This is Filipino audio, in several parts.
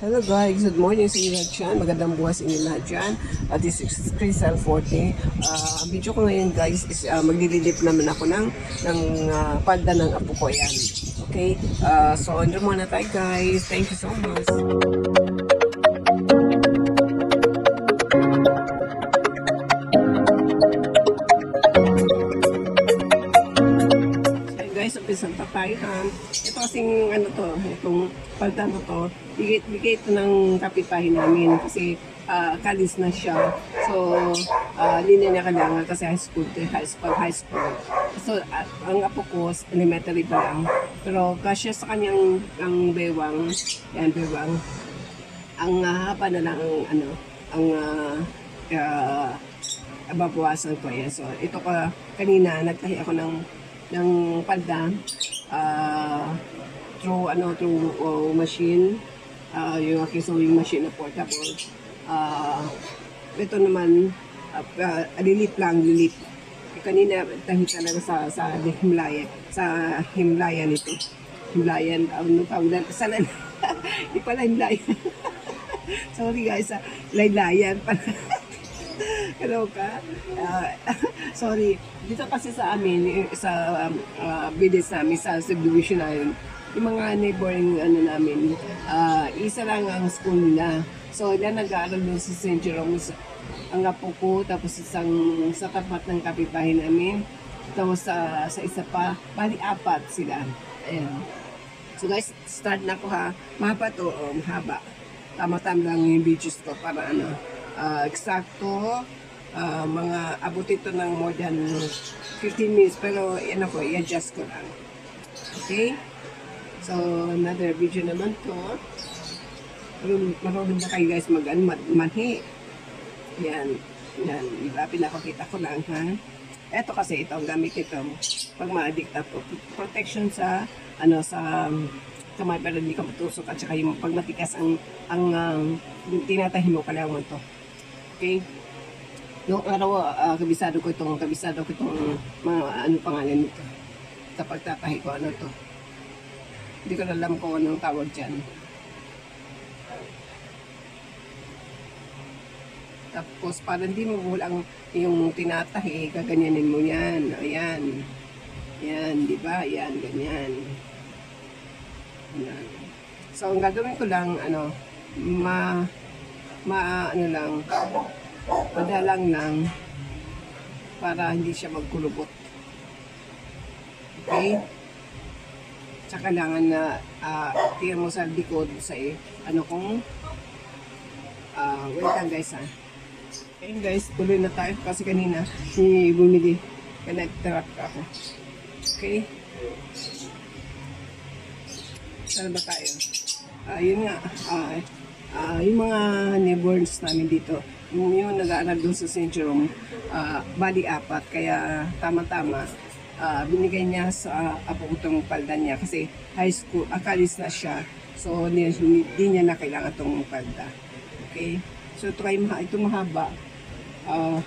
Hello guys, good morning sa inyo lahat dyan. Magandang buhay sa inyo lahat dyan. This is Crystal Forte. Ang video ko ngayon guys is maglilidip naman ako ng palda ng apo ko yan. Okay? So under muna tayo guys. Thank you so much. Guys, umpisan pa tayo ha. Ito kasing ano to, itong palda na to, bigay ito ng kapitbahay namin kasi kalis na siya. So, hindi na niya kailangan kasi high school. So, ang apo ko, elementary pa lang. Pero kasya sa kanyang ang bewang, yan bewang, ang haba na lang ang babawasan ko yan. So, ito kanina, nagtahi ako ng palda through machine, yung aking sewing machine na portable. Ito naman lilit lang. Kanina tahi talaga sa Himlayan nito. Himlayan, ano tawag sana di pala Himlayan. Sorry guys, laylayan pala. Hello ka? Sorry. Dito kasi sa amin, sa village namin, sa subdivision namin, yung mga neighboring namin, isa lang ang school nila. So, yan nag-aaral doon sa St. Jerome, ang apo ko, tapos sa tapat ng kapitbahay namin, tapos sa isa pa, bali apat sila. Ayan. So guys, start na ko ha. Mahaba to, mahaba. Tama-tama lang yung videos ko para eksakto, mga abot ito ng more than 15 minutes, pero yan ako, i-adjust ko lang. Okay? So, another video naman to. Marunong ba kayo guys manhi? Yan. Pinakakita ko lang ha. Ito kasi, ito ang gamit ito. Pag ma-addict ako, protection sa kamay para hindi ka matusok at saka yung pag matikas ang tinatahi mo kailangan to. Okay? Noong araw, kabisado ko itong mga pangalan nito. Sa pagtatahi ko, to. Hindi ko alam kung anong tawag dyan. Tapos, para hindi mo bulang yung tinatahi, gaganyanin mo yan. Ayan. Yan, di ba? Yan, ganyan. Yan. So, ang gagawin ko lang, madalang lang para hindi siya magkulubot. Okay? Tsaka kailangan na tingnan mo sa likod sa wait lang guys ha. Okay guys, tuloy na tayo kasi kanina bumili. Nag-trap ako. Okay? Saan ba tayo? Yun nga, yung mga neighbors namin dito, yung nag-aaral doon sa St. Jerome, bali apat, kaya tama-tama, binigay niya sa apo itong palda niya kasi high school, akalis na siya, so hindi niya na kailangan itong palda. Okay? So ito mahaba,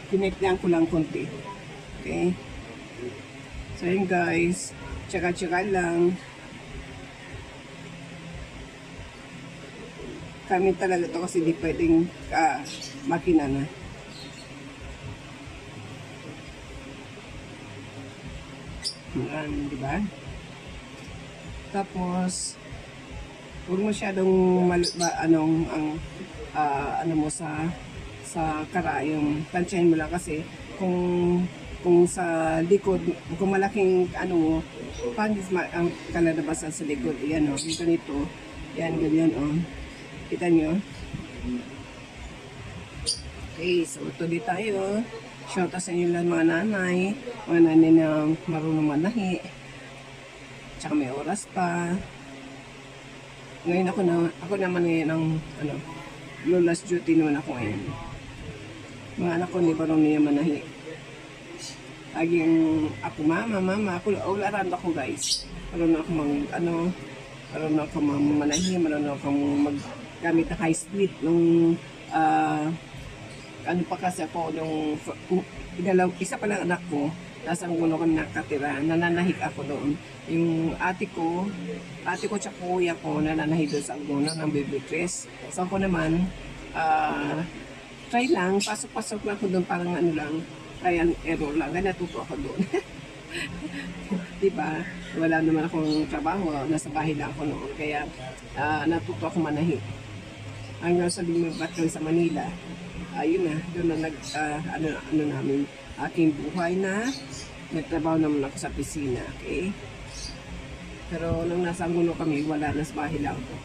kinektihan ko lang konti. Okay? So yun guys, tsaka lang. Kami talaga to kasi di pwedeng makina na. Yan, di ba? Tapos, huwag masyadong mo sa karayong. Tansyahin mo lang kasi kung sa likod, kung malaking pangis ang kalalabasan sa likod, yan yung ganito, yan, ganyan kita nyo? Okay, so tuloy tayo. Shout out sa inyo lang mga nanay na marunong manahi. Tsaka may oras pa. Ngayon ako naman ngayon ang lola's duty naman ako ngayon. Mga anak ko hindi marunong niya manahi. Laging ako mama, ako ularan ako guys. Marunong ako marunong ako manahi, marunong ako gamit na high speed nung pa kasi ako nung isa pa lang anak ko nasa Angulo ko nakatira, nananahik ako doon. Yung ate ko tsaka kuya ko, nananahik doon sa Angulo ng Baby Chris. So ako naman, try lang, pasok-pasok lang ako doon, parang ano lang, try and error lang, natuto ako doon. Diba? Wala naman akong trabaho, nasa bahay lang ako noon, kaya natuto ako manahi. Hanggang sa lumipat lang sa Manila, ayun na, doon na ano namin, aking buhay na, nagtrabaho naman ako sa pisina, okay? Pero nung nasa Angulo kami, wala, nasa bahay lang ako.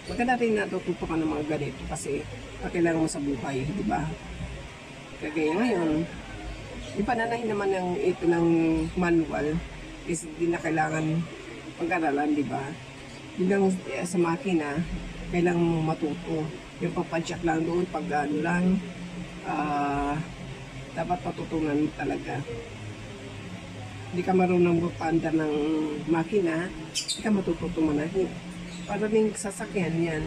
Maganda rin natututo ka ng mga ganito kasi kailangan mo sa buhay, di ba? Kagaya ngayon, yung pananahin naman ito ng manual is hindi na kailangan pag-aralan, di ba? Yun lang sa makina, kailangan mo matuto. Yung papadyak lang doon, pag ano lang, dapat patutunan mo talaga. Hindi ka marunong magpaandar ng makina, hindi ka matututo manahin. Para rin sasakyan yan.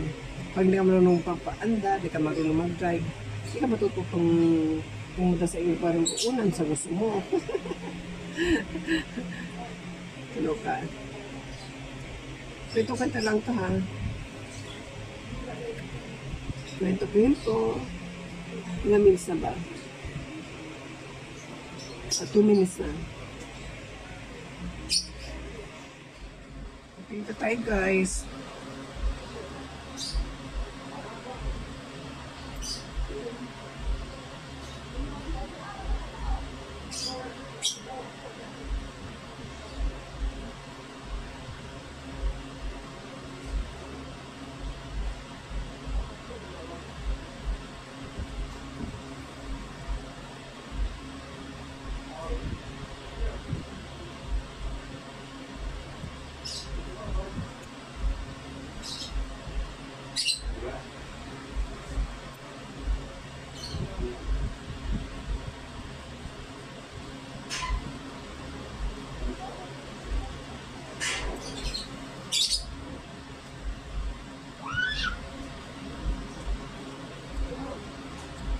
Pag hindi ka marunong papaandar, hindi ka marunong mag-drive, hindi ka matututong pumunta sa iyo parang unan sa gusto mo. Tulo ka. Kwento kanta lang to ha. Kwento. Ilang minutes na ba? 2 minutes na. Kwento tayo guys.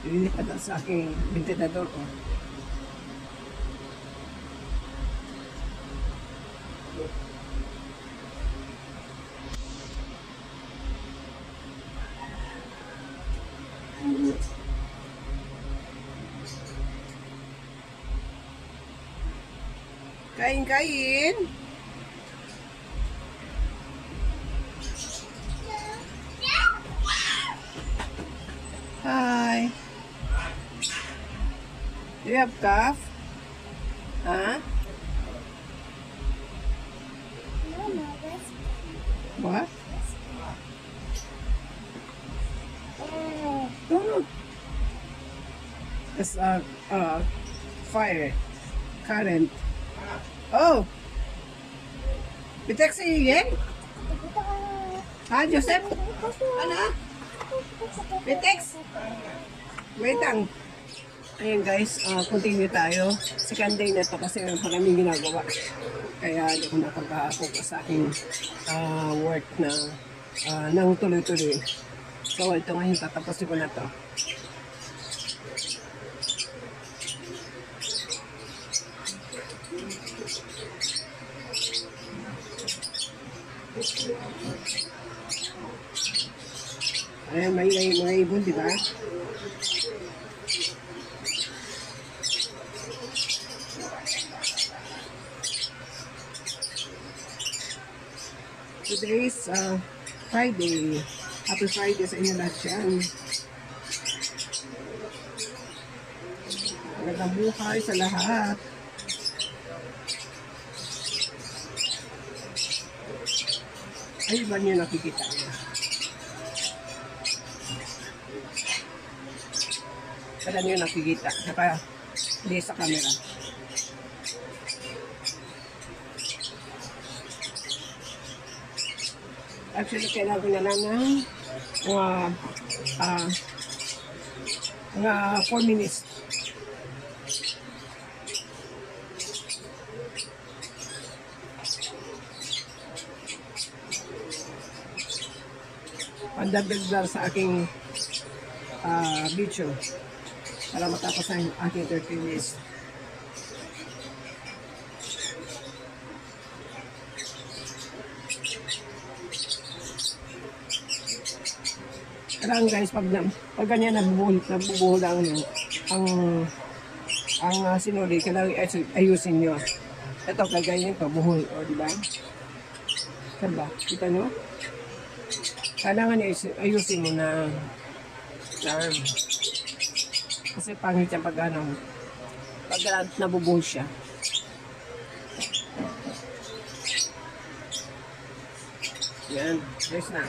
Lilipat sa aking ventilador ko. Kain! Hi! Do you have cough? Huh? What? Don't. It's fire. Current. Oh! Bitex again? Ha, Joseph? Ano? Bitex? Wait lang. Ayan guys, continue tayo. Second day na to kasi maraming ginagawa. Kaya hindi ko nakapag-focus sa aking work na nang tuloy-tuloy. So ito ngayon, tatapusin ko na to. Ayan, may mga ibon, di ba? Today is Friday. Happy Friday sa inyo lahat yan. Magandang buhay sa lahat. Ay, ba niyo nakikita niya? Kada niyo nakikita. Saka hindi sa camera. Actually, kailangan na lang ng mga 4 minutes. Pandagdag sa aking video. para matapos ang ating 30 minutes. Kailangan guys, pag ganyan nabubuhol ang sinuli, kailangan ayusin nyo. Ito, kagayin pa, buhol, o diba? Diba? Kita nyo? Kailangan ayusin mo na kasi pangit yan pag nabubuhol siya. Yan, guys na.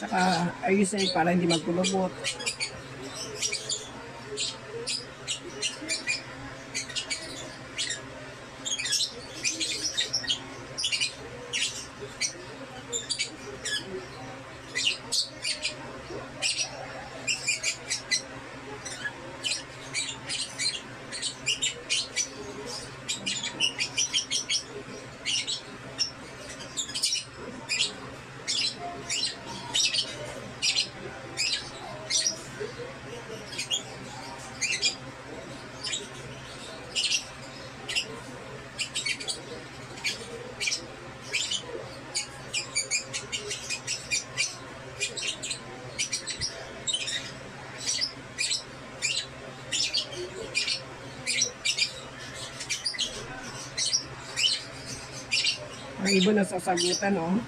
Tsaka ayusin para hindi magkulubot. Ang ibon na sasagutan, oh.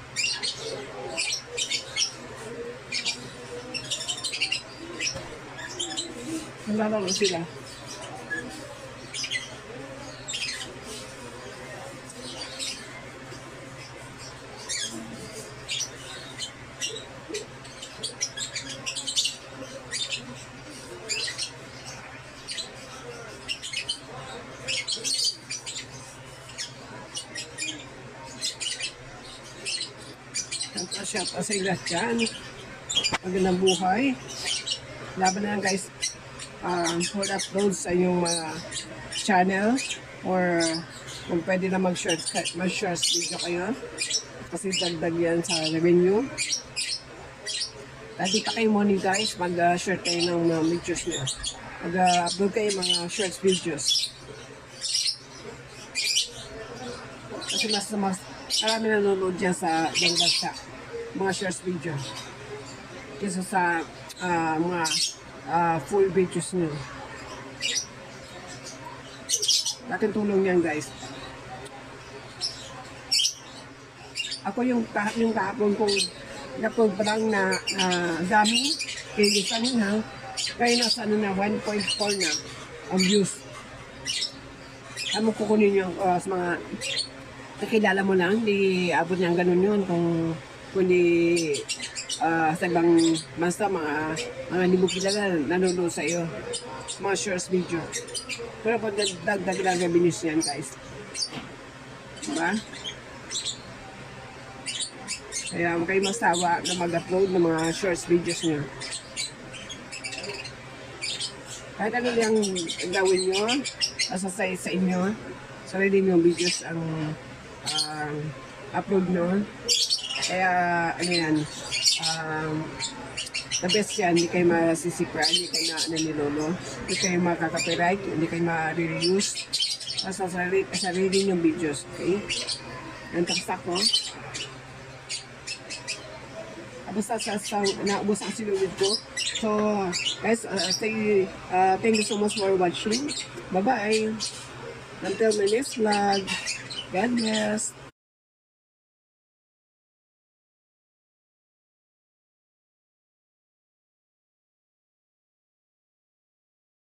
Naglalaro sila. Shout out sa ilat dyan. Magandang buhay. Laban na lang guys. For uploads sa inyong mga channel or kung pwede na mag-short video kayo kasi dagdag yan sa revenue. Dati pa kayo money guys, mag-share kayo ng mga videos nyo. Mag-upload kayo mga short videos. Kasi mas marami nanonood dyan sa ibang bansa. Mga short video kesa sa mga full videos nyo. Laking tulong yan guys. Ako yung kahapon kong upload pa lang na dami kaya isa na kaya nasa ano na 1.4 na ang views. Ano kukunin yung sa mga nakilala mo lang, di abot niyang ganun yun kundi sa ibang bansa, mga libo kilala nanonood sa iyo, mga shorts video. Pero pag dagdag lang revenues yan guys, diba? Kaya huwag kayo masawa na mag-upload ng mga shorts videos nyo. Kahit ano yung gawin nyo, asasay sa inyo, sarili nyo videos ang upload nyo. Kaya, ano yan, the best yan, hindi kayo masisipra, hindi kayo na nilolo, hindi kayo makaka-copyright, hindi kayo ma-reuse, sa sarili yung videos, okay? Yan, tapos ako. Basta naubos ang sinulid ko. So, guys, thank you so much for watching. Bye-bye. Until my next vlog. God bless.